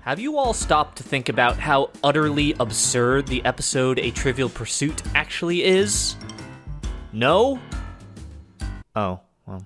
Have you all stopped to think about how utterly absurd the episode A Trivial Pursuit actually is? No? Oh, well,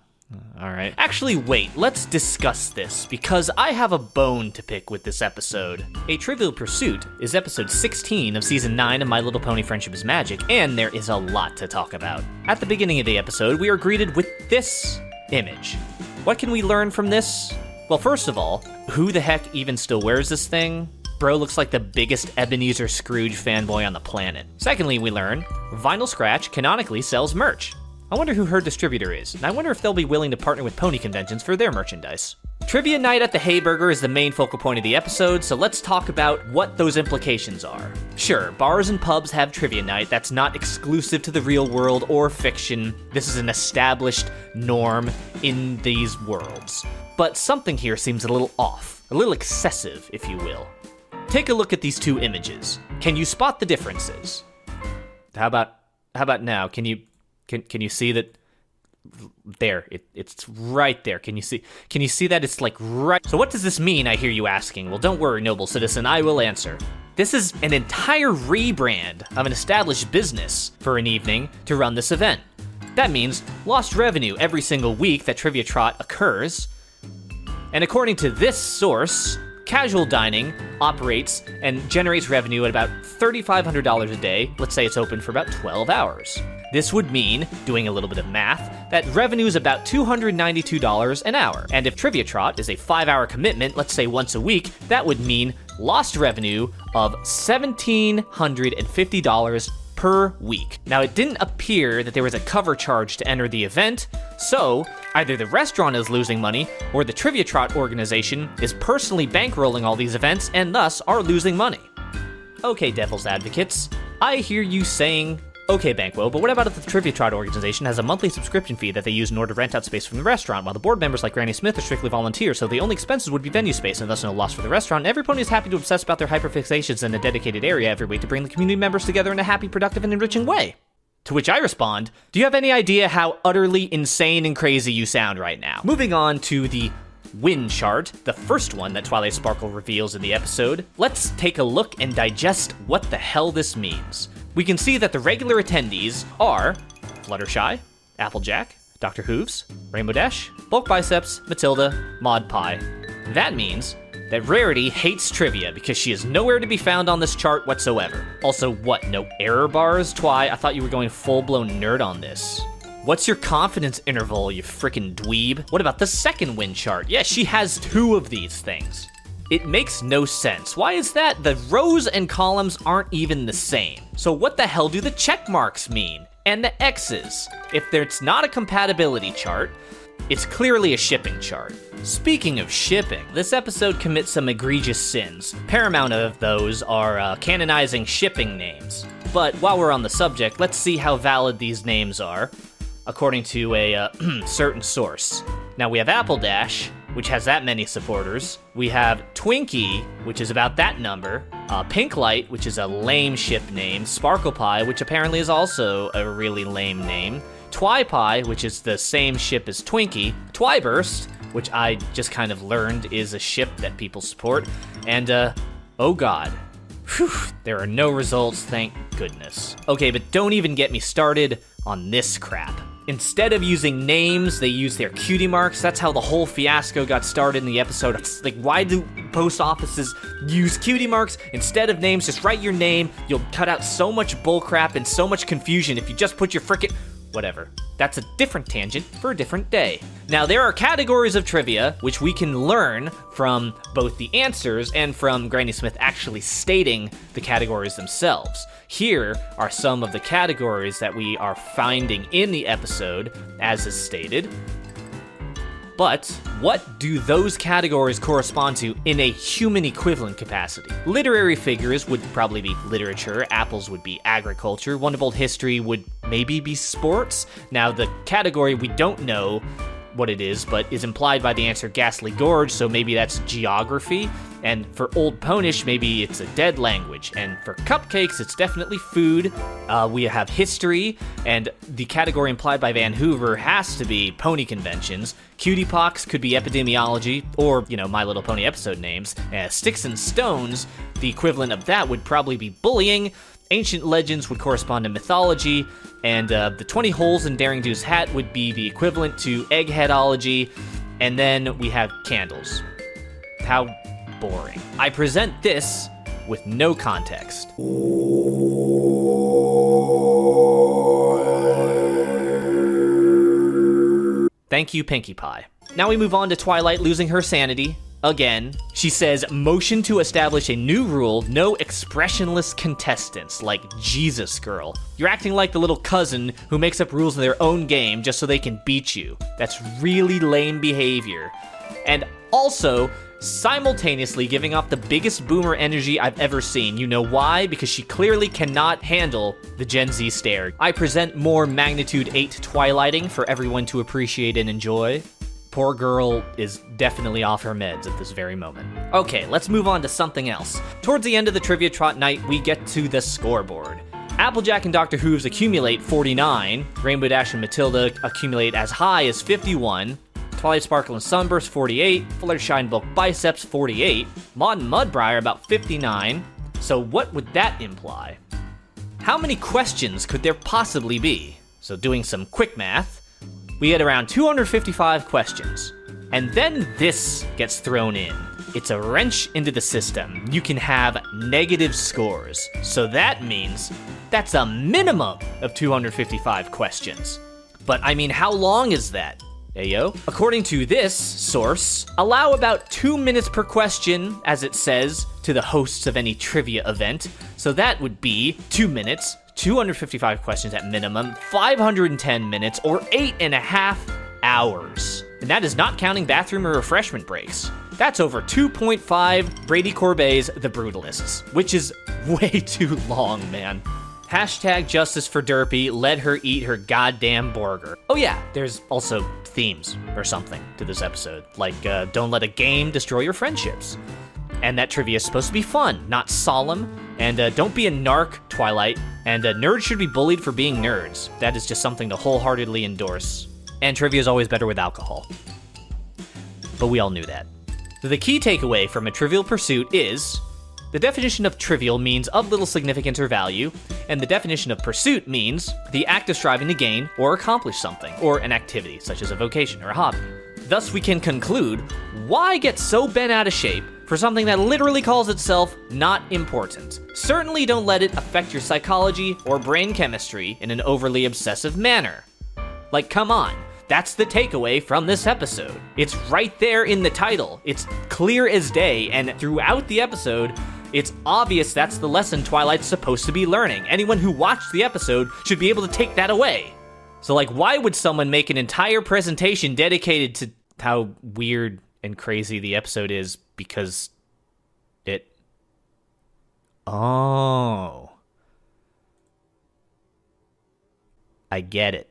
alright. Actually, wait, let's discuss this, because I have a bone to pick with this episode. A Trivial Pursuit is episode 16 of season 9 of My Little Pony Friendship is Magic, and there is a lot to talk about. At the beginning of the episode, we are greeted with this image. What can we learn from this? Well, first of all, who the heck even still wears this thing? Bro looks like the biggest Ebenezer Scrooge fanboy on the planet. Secondly, we learn Vinyl Scratch canonically sells merch. I wonder who her distributor is, and I wonder if they'll be willing to partner with pony conventions for their merchandise. Trivia night at the Hayburger is the main focal point of the episode, so let's talk about what those implications are. Sure, bars and pubs have trivia night. That's not exclusive to the real world or fiction. This is an established norm in these worlds. But something here seems a little off, a little excessive, if you will. Take a look at these two images. Can you spot the differences? How about now? Can you see that? There, it's right there. Can you see that? It's like right. So what does this mean, I hear you asking? Well, don't worry, noble citizen, I will answer. This is an entire rebrand of an established business for an evening to run this event. That means lost revenue every single week that Trivia Trot occurs. And according to this source, casual dining operates and generates revenue at about $3,500 a day. Let's say it's open for about 12 hours. This would mean, doing a little bit of math, that revenue is about $292 an hour. And if Trivia Trot is a 5-hour commitment, let's say once a week, that would mean lost revenue of $1,750 per week. Now, it didn't appear that there was a cover charge to enter the event, so either the restaurant is losing money or the Trivia Trot organization is personally bankrolling all these events and thus are losing money. Okay, devil's advocates, I hear you saying, okay, Banquo, but what about if the Trivia Trot organization has a monthly subscription fee that they use in order to rent out space from the restaurant, while the board members like Granny Smith are strictly volunteers, so the only expenses would be venue space and thus no loss for the restaurant, and every pony is happy to obsess about their hyperfixations in a dedicated area every week to bring the community members together in a happy, productive, and enriching way? To which I respond, do you have any idea how utterly insane and crazy you sound right now? Moving on to the win chart, the first one that Twilight Sparkle reveals in the episode, let's take a look and digest what the hell this means. We can see that the regular attendees are Fluttershy, Applejack, Dr. Hooves, Rainbow Dash, Bulk Biceps, Matilda, Maud Pie. That means that Rarity hates trivia because she is nowhere to be found on this chart whatsoever. Also, what, no error bars? Twi, I thought you were going full-blown nerd on this. What's your confidence interval, you frickin' dweeb? What about the second win chart? Yeah, she has 2 of these things. It makes no sense. Why is that? The rows and columns aren't even the same. So what the hell do the check marks mean? And the X's? If it's not a compatibility chart, it's clearly a shipping chart. Speaking of shipping, this episode commits some egregious sins. Paramount of those are canonizing shipping names. But while we're on the subject, let's see how valid these names are, according to a certain source. Now we have Apple Dash, which has that many supporters. We have Twinkie, which is about that number. Pink Light, which is a lame ship name. Sparkle Pie, which apparently is also a really lame name. Twi Pie, which is the same ship as Twinkie. Twiburst, which I just kind of learned is a ship that people support. And, oh god. Whew, there are no results, thank goodness. Okay, but don't even get me started on this crap. Instead of using names, they use their cutie marks. That's how the whole fiasco got started in the episode. It's like, why do post offices use cutie marks instead of names? Just write your name. You'll cut out so much bullcrap and so much confusion if you just put your frickin'... Whatever. That's a different tangent for a different day. Now, there are categories of trivia which we can learn from both the answers and from Granny Smith actually stating the categories themselves. Here are some of the categories that we are finding in the episode, as is stated. But what do those categories correspond to in a human equivalent capacity? Literary figures would probably be literature, apples would be agriculture, Wonderbolt history would maybe be sports. Now, the category we don't know what it is, but is implied by the answer Ghastly Gorge, so maybe that's geography. And for Old Ponish, maybe it's a dead language. And for cupcakes, it's definitely food. We have history, and the category implied by Van Hoover has to be pony conventions. Cutie pox could be epidemiology, or, My Little Pony episode names. Sticks and stones, the equivalent of that would probably be bullying. Ancient legends would correspond to mythology, and the 20 holes in Daring Do's hat would be the equivalent to eggheadology. And then we have candles. How boring. I present this with no context. Thank you, Pinkie Pie. Now we move on to Twilight losing her sanity. Again, she says, motion to establish a new rule, no expressionless contestants, like Jesus, girl. You're acting like the little cousin who makes up rules in their own game just so they can beat you. That's really lame behavior. And also, simultaneously giving off the biggest boomer energy I've ever seen. You know why? Because she clearly cannot handle the Gen Z stare. I present more magnitude 8 Twilighting for everyone to appreciate and enjoy. Poor girl is definitely off her meds at this very moment. Okay, let's move on to something else. Towards the end of the Trivia Trot night, we get to the scoreboard. Applejack and Dr. Hooves accumulate 49, Rainbow Dash and Matilda accumulate as high as 51, Twilight Sparkle and Sunburst 48, Fluttershy Bulk Biceps 48, Maud and Mudbriar about 59. So what would that imply? How many questions could there possibly be? So doing some quick math, we had around 255 questions. And then this gets thrown in. It's a wrench into the system. You can have negative scores. So that means that's a minimum of 255 questions. But I mean, how long is that? Ayo. According to this source, allow about 2 minutes per question, as it says, to the hosts of any trivia event. So that would be 2 minutes, 255 questions at minimum, 510 minutes, or 8.5 hours. And that is not counting bathroom or refreshment breaks. That's over 2.5 Brady Corbett's The Brutalists, which is way too long, man. Hashtag justice for Derpy, let her eat her goddamn burger. Oh yeah, there's also themes or something to this episode, like don't let a game destroy your friendships. And that trivia is supposed to be fun, not solemn. And don't be a narc, Twilight. And nerds should be bullied for being nerds. That is just something to wholeheartedly endorse. And trivia is always better with alcohol. But we all knew that. So the key takeaway from A Trivial Pursuit is, the definition of trivial means of little significance or value, and the definition of pursuit means the act of striving to gain or accomplish something, or an activity, such as a vocation or a hobby. Thus we can conclude, why get so bent out of shape for something that literally calls itself not important? Certainly don't let it affect your psychology or brain chemistry in an overly obsessive manner. Like, come on. That's the takeaway from this episode. It's right there in the title. It's clear as day, and throughout the episode, it's obvious that's the lesson Twilight's supposed to be learning. Anyone who watched the episode should be able to take that away. So, like, why would someone make an entire presentation dedicated to how weird and crazy the episode is because it... Oh. I get it.